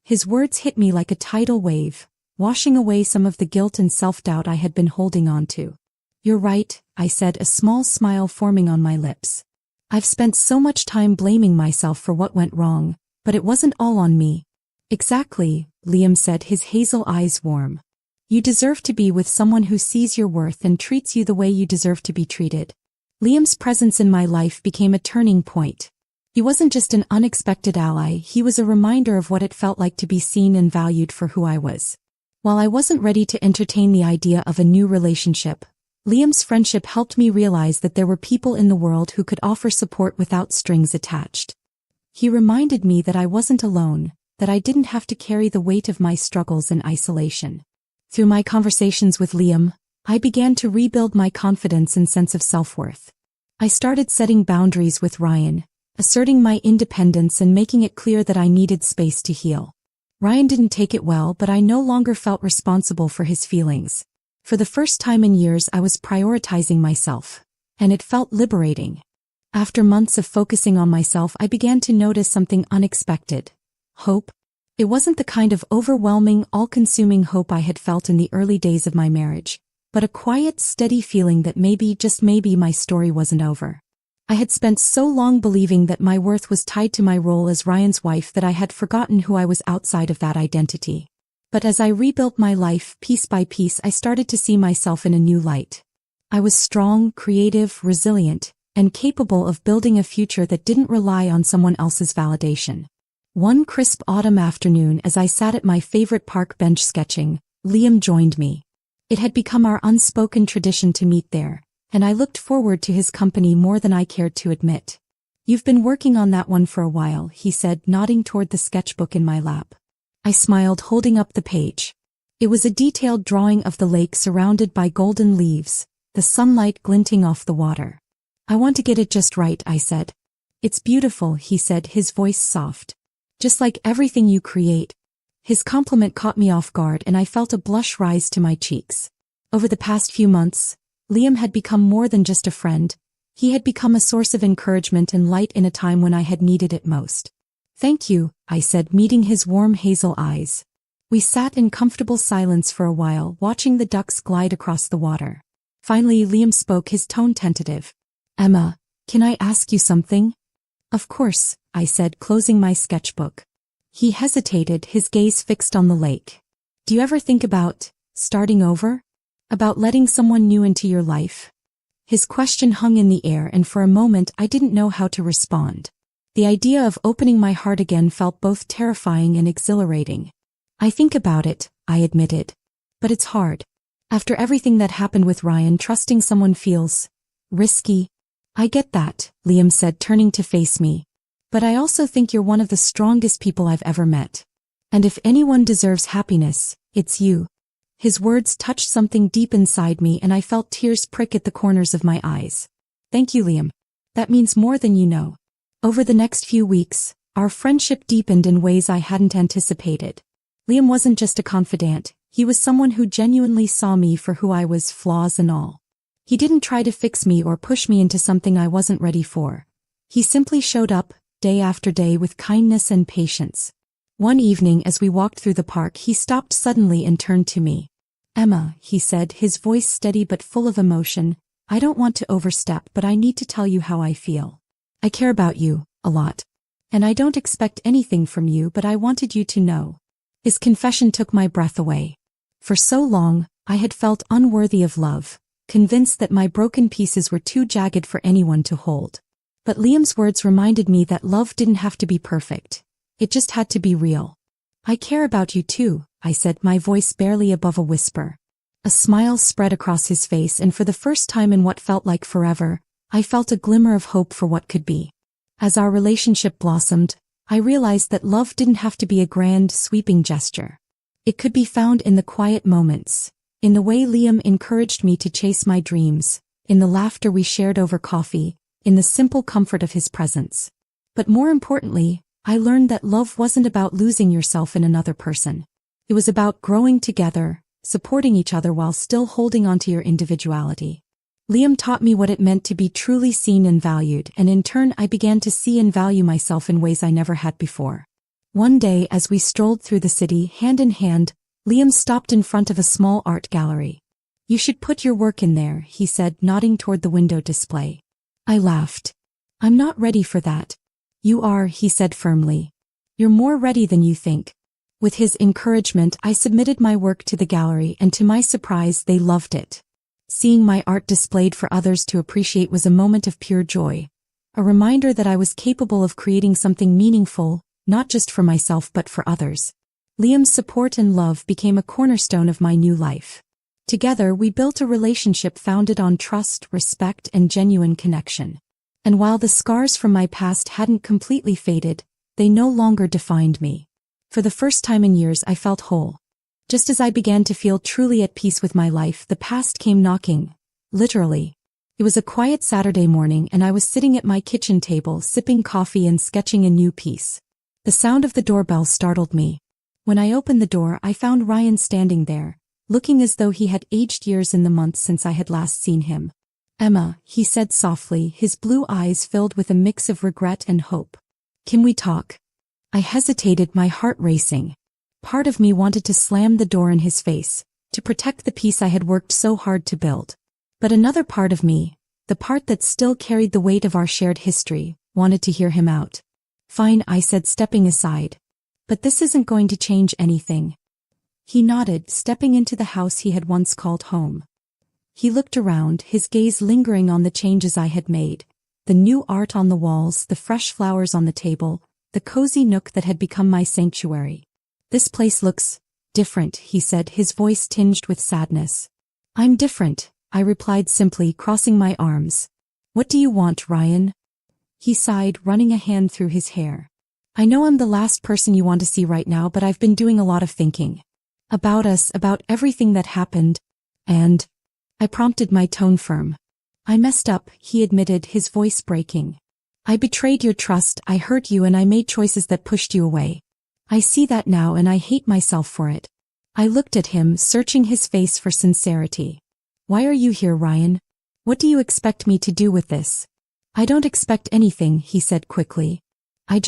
His words hit me like a tidal wave, washing away some of the guilt and self-doubt I had been holding on to. You're right, I said, a small smile forming on my lips. I've spent so much time blaming myself for what went wrong, but it wasn't all on me. Exactly, Liam said, his hazel eyes warm. You deserve to be with someone who sees your worth and treats you the way you deserve to be treated. Liam's presence in my life became a turning point. He wasn't just an unexpected ally, he was a reminder of what it felt like to be seen and valued for who I was. While I wasn't ready to entertain the idea of a new relationship, Liam's friendship helped me realize that there were people in the world who could offer support without strings attached. He reminded me that I wasn't alone, that I didn't have to carry the weight of my struggles in isolation. Through my conversations with Liam, I began to rebuild my confidence and sense of self-worth. I started setting boundaries with Ryan, asserting my independence and making it clear that I needed space to heal. Ryan didn't take it well, but I no longer felt responsible for his feelings. For the first time in years, I was prioritizing myself, and it felt liberating. After months of focusing on myself, I began to notice something unexpected. Hope. It wasn't the kind of overwhelming, all-consuming hope I had felt in the early days of my marriage, but a quiet, steady feeling that maybe, just maybe, my story wasn't over. I had spent so long believing that my worth was tied to my role as Ryan's wife that I had forgotten who I was outside of that identity. But as I rebuilt my life, piece by piece, I started to see myself in a new light. I was strong, creative, resilient, and capable of building a future that didn't rely on someone else's validation. One crisp autumn afternoon, as I sat at my favorite park bench sketching, Liam joined me. It had become our unspoken tradition to meet there, and I looked forward to his company more than I cared to admit. You've been working on that one for a while, he said, nodding toward the sketchbook in my lap. I smiled, holding up the page. It was a detailed drawing of the lake surrounded by golden leaves, the sunlight glinting off the water. I want to get it just right, I said. It's beautiful, he said, his voice soft. Just like everything you create. His compliment caught me off guard and I felt a blush rise to my cheeks. Over the past few months, Liam had become more than just a friend. He had become a source of encouragement and light in a time when I had needed it most. Thank you, I said, meeting his warm hazel eyes. We sat in comfortable silence for a while, watching the ducks glide across the water. Finally, Liam spoke, his tone tentative. Emma, can I ask you something? Of course, I said, closing my sketchbook. He hesitated, his gaze fixed on the lake. Do you ever think about starting over? About letting someone new into your life? His question hung in the air, and for a moment I didn't know how to respond. The idea of opening my heart again felt both terrifying and exhilarating. I think about it, I admitted. But it's hard. After everything that happened with Ryan, trusting someone feels risky. I get that, Liam said, turning to face me. But I also think you're one of the strongest people I've ever met. And if anyone deserves happiness, it's you. His words touched something deep inside me and I felt tears prick at the corners of my eyes. Thank you, Liam. That means more than you know. Over the next few weeks, our friendship deepened in ways I hadn't anticipated. Liam wasn't just a confidant, he was someone who genuinely saw me for who I was, flaws and all. He didn't try to fix me or push me into something I wasn't ready for. He simply showed up, day after day, with kindness and patience. One evening as we walked through the park, he stopped suddenly and turned to me. Emma, he said, his voice steady but full of emotion, I don't want to overstep, but I need to tell you how I feel. I care about you, a lot. And I don't expect anything from you, but I wanted you to know. His confession took my breath away. For so long, I had felt unworthy of love, convinced that my broken pieces were too jagged for anyone to hold. But Liam's words reminded me that love didn't have to be perfect. It just had to be real. I care about you too, I said, my voice barely above a whisper. A smile spread across his face, and for the first time in what felt like forever, I felt a glimmer of hope for what could be. As our relationship blossomed, I realized that love didn't have to be a grand, sweeping gesture. It could be found in the quiet moments, in the way Liam encouraged me to chase my dreams, in the laughter we shared over coffee, in the simple comfort of his presence. But more importantly, I learned that love wasn't about losing yourself in another person. It was about growing together, supporting each other while still holding on to your individuality. Liam taught me what it meant to be truly seen and valued, and in turn I began to see and value myself in ways I never had before. One day, as we strolled through the city hand in hand, Liam stopped in front of a small art gallery. "You should put your work in there," he said, nodding toward the window display. I laughed. "I'm not ready for that." "You are," he said firmly. "You're more ready than you think." With his encouragement, I submitted my work to the gallery, and to my surprise, they loved it. Seeing my art displayed for others to appreciate was a moment of pure joy, a reminder that I was capable of creating something meaningful, not just for myself but for others. Liam's support and love became a cornerstone of my new life. Together, we built a relationship founded on trust, respect, and genuine connection. And while the scars from my past hadn't completely faded, they no longer defined me. For the first time in years, I felt whole. Just as I began to feel truly at peace with my life, the past came knocking. Literally. It was a quiet Saturday morning, and I was sitting at my kitchen table, sipping coffee and sketching a new piece. The sound of the doorbell startled me. When I opened the door, I found Ryan standing there, looking as though he had aged years in the months since I had last seen him. "Emma," he said softly, his blue eyes filled with a mix of regret and hope. "Can we talk?" I hesitated, my heart racing. Part of me wanted to slam the door in his face, to protect the peace I had worked so hard to build. But another part of me, the part that still carried the weight of our shared history, wanted to hear him out. "Fine," I said, stepping aside. "But this isn't going to change anything." He nodded, stepping into the house he had once called home. He looked around, his gaze lingering on the changes I had made, the new art on the walls, the fresh flowers on the table, the cozy nook that had become my sanctuary. "This place looks different," he said, his voice tinged with sadness. "I'm different," I replied simply, crossing my arms. "What do you want, Ryan?" He sighed, running a hand through his hair. "I know I'm the last person you want to see right now, but I've been doing a lot of thinking. About us, about everything that happened, and—" I prompted, my tone firm. "I messed up," he admitted, his voice breaking. "I betrayed your trust, I hurt you, and I made choices that pushed you away. I see that now, and I hate myself for it." I looked at him, searching his face for sincerity. "Why are you here, Ryan? What do you expect me to do with this?" "I don't expect anything," he said quickly. I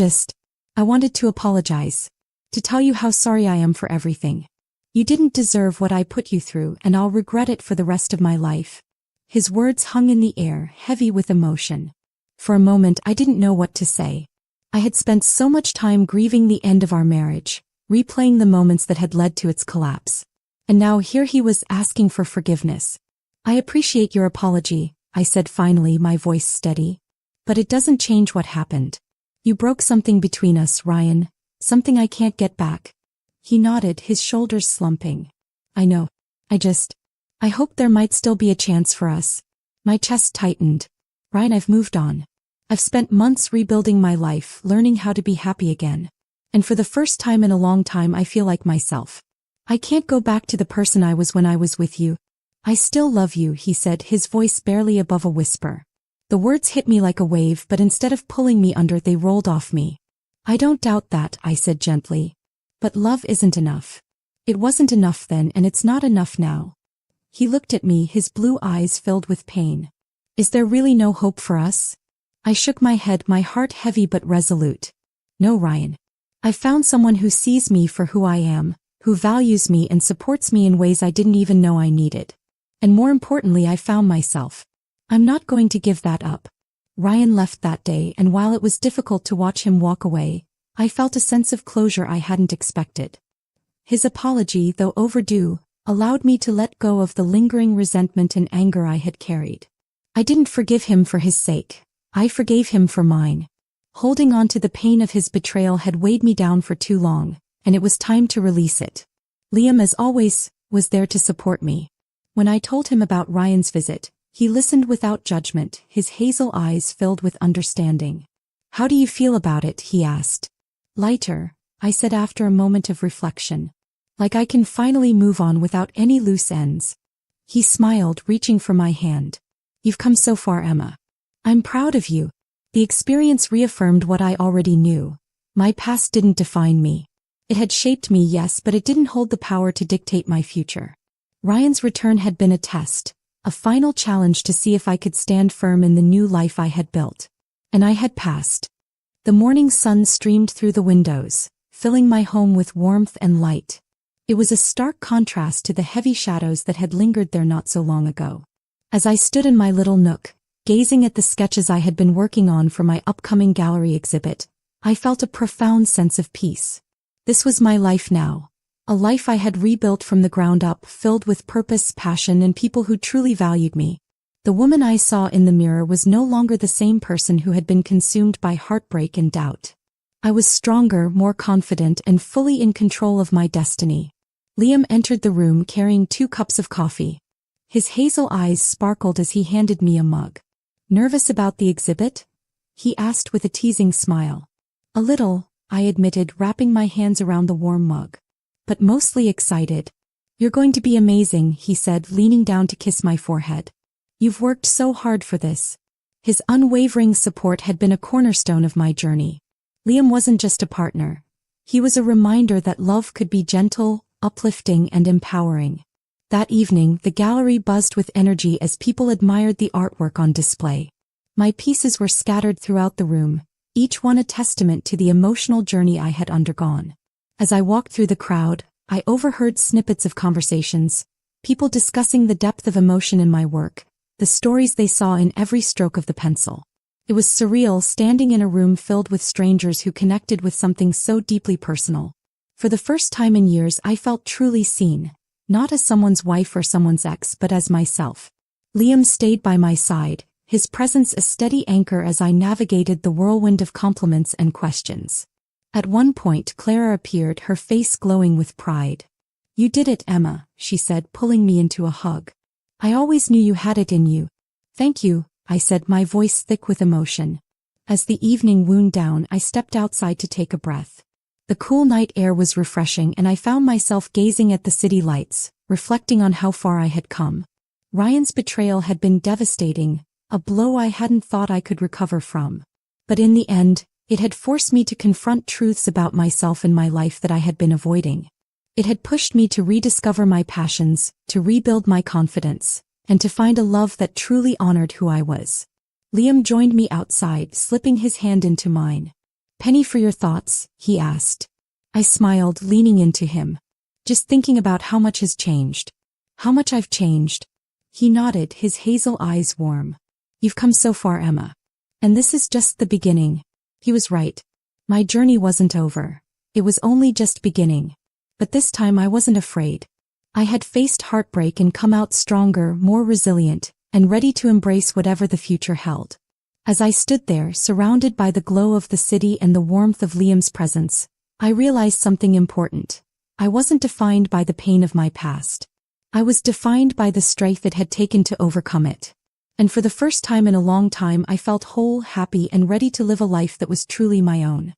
wanted to apologize. To tell you how sorry I am for everything. You didn't deserve what I put you through, and I'll regret it for the rest of my life." His words hung in the air, heavy with emotion. For a moment, I didn't know what to say. I had spent so much time grieving the end of our marriage, replaying the moments that had led to its collapse. And now here he was asking for forgiveness. "I appreciate your apology," I said finally, my voice steady. "But it doesn't change what happened. You broke something between us, Ryan, something I can't get back." He nodded, his shoulders slumping. "I know. I hoped there might still be a chance for us." My chest tightened. "Ryan, I've moved on. I've spent months rebuilding my life, learning how to be happy again. And for the first time in a long time, I feel like myself. I can't go back to the person I was when I was with you." "I still love you," he said, his voice barely above a whisper. The words hit me like a wave, but instead of pulling me under, they rolled off me. "I don't doubt that," I said gently. "But love isn't enough. It wasn't enough then, and it's not enough now." He looked at me, his blue eyes filled with pain. "Is there really no hope for us?" I shook my head, my heart heavy but resolute. "No, Ryan. I've found someone who sees me for who I am, who values me and supports me in ways I didn't even know I needed. And more importantly, I found myself. I'm not going to give that up." Ryan left that day, and while it was difficult to watch him walk away, I felt a sense of closure I hadn't expected. His apology, though overdue, allowed me to let go of the lingering resentment and anger I had carried. I didn't forgive him for his sake. I forgave him for mine. Holding on to the pain of his betrayal had weighed me down for too long, and it was time to release it. Liam, as always, was there to support me. When I told him about Ryan's visit, he listened without judgment, his hazel eyes filled with understanding. "How do you feel about it?" he asked. "Lighter," I said after a moment of reflection. "Like I can finally move on without any loose ends." He smiled, reaching for my hand. "You've come so far, Emma. I'm proud of you." The experience reaffirmed what I already knew. My past didn't define me. It had shaped me, yes, but it didn't hold the power to dictate my future. Ryan's return had been a test, a final challenge to see if I could stand firm in the new life I had built. And I had passed. The morning sun streamed through the windows, filling my home with warmth and light. It was a stark contrast to the heavy shadows that had lingered there not so long ago. As I stood in my little nook, gazing at the sketches I had been working on for my upcoming gallery exhibit, I felt a profound sense of peace. This was my life now, a life I had rebuilt from the ground up, filled with purpose, passion, and people who truly valued me. The woman I saw in the mirror was no longer the same person who had been consumed by heartbreak and doubt. I was stronger, more confident, and fully in control of my destiny. Liam entered the room carrying 2 cups of coffee. His hazel eyes sparkled as he handed me a mug. "Nervous about the exhibit?" he asked with a teasing smile. "A little," I admitted, wrapping my hands around the warm mug. "But mostly excited." "You're going to be amazing," he said, leaning down to kiss my forehead. "You've worked so hard for this." His unwavering support had been a cornerstone of my journey. Liam wasn't just a partner. He was a reminder that love could be gentle, uplifting, and empowering. That evening, the gallery buzzed with energy as people admired the artwork on display. My pieces were scattered throughout the room, each one a testament to the emotional journey I had undergone. As I walked through the crowd, I overheard snippets of conversations, people discussing the depth of emotion in my work, the stories they saw in every stroke of the pencil. It was surreal standing in a room filled with strangers who connected with something so deeply personal. For the first time in years, I felt truly seen, not as someone's wife or someone's ex, but as myself. Liam stayed by my side, his presence a steady anchor as I navigated the whirlwind of compliments and questions. At one point, Clara appeared, her face glowing with pride. "You did it, Emma," she said, pulling me into a hug. "I always knew you had it in you." "Thank you," I said, my voice thick with emotion. As the evening wound down, I stepped outside to take a breath. The cool night air was refreshing, and I found myself gazing at the city lights, reflecting on how far I had come. Ryan's betrayal had been devastating, a blow I hadn't thought I could recover from. But in the end, it had forced me to confront truths about myself and my life that I had been avoiding. It had pushed me to rediscover my passions, to rebuild my confidence, and to find a love that truly honored who I was. Liam joined me outside, slipping his hand into mine. "Penny for your thoughts?" he asked. I smiled, leaning into him. "Just thinking about how much has changed." "How much I've changed?" He nodded, his hazel eyes warm. "You've come so far, Emma. And this is just the beginning." He was right. My journey wasn't over. It was only just beginning. But this time I wasn't afraid. I had faced heartbreak and come out stronger, more resilient, and ready to embrace whatever the future held. As I stood there, surrounded by the glow of the city and the warmth of Liam's presence, I realized something important. I wasn't defined by the pain of my past. I was defined by the strength it had taken to overcome it. And for the first time in a long time, I felt whole, happy, and ready to live a life that was truly my own.